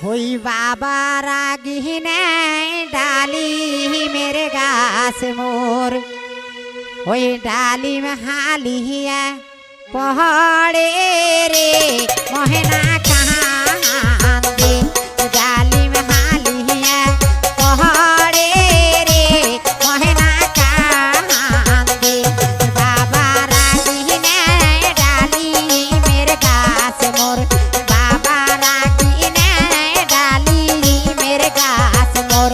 ওই বাবা রাগি নেই ডালি মেরে গাছ মোর ওই ডালিম হালিয়া পহাড়ে রে মহেনা কান্দে ডালিম হালিয়া পহাড়ে রে মহেনা কান্দে বাবা রাগি নেই ডালি মেরে গাছ মোর বাবা রাগি নেই ডালি মেরে গাছ মোর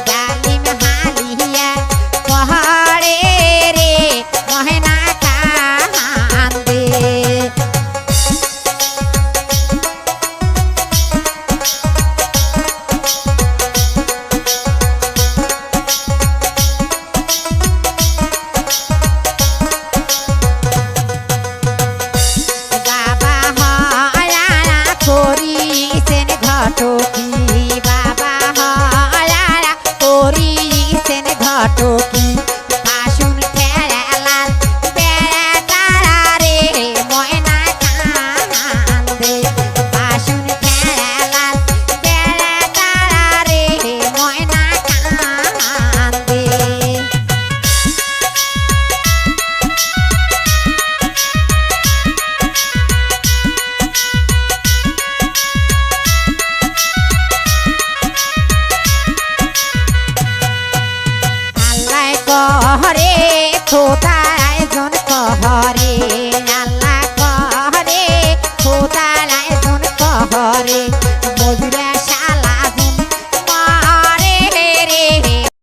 ডালিম হালিয়া পহাড়ে রে মহেনা কান্দে বাবা হয়ারা করিছেন ঘটকি বাবা হয়ারা করিছেন ঘটকি আসুন ঠেলার বেড়াতারা রে ময়না কান্দে আসুন ঠেলার বেড়াতারা রে ময়না কান্দে আল্লাহ কহরে খোদা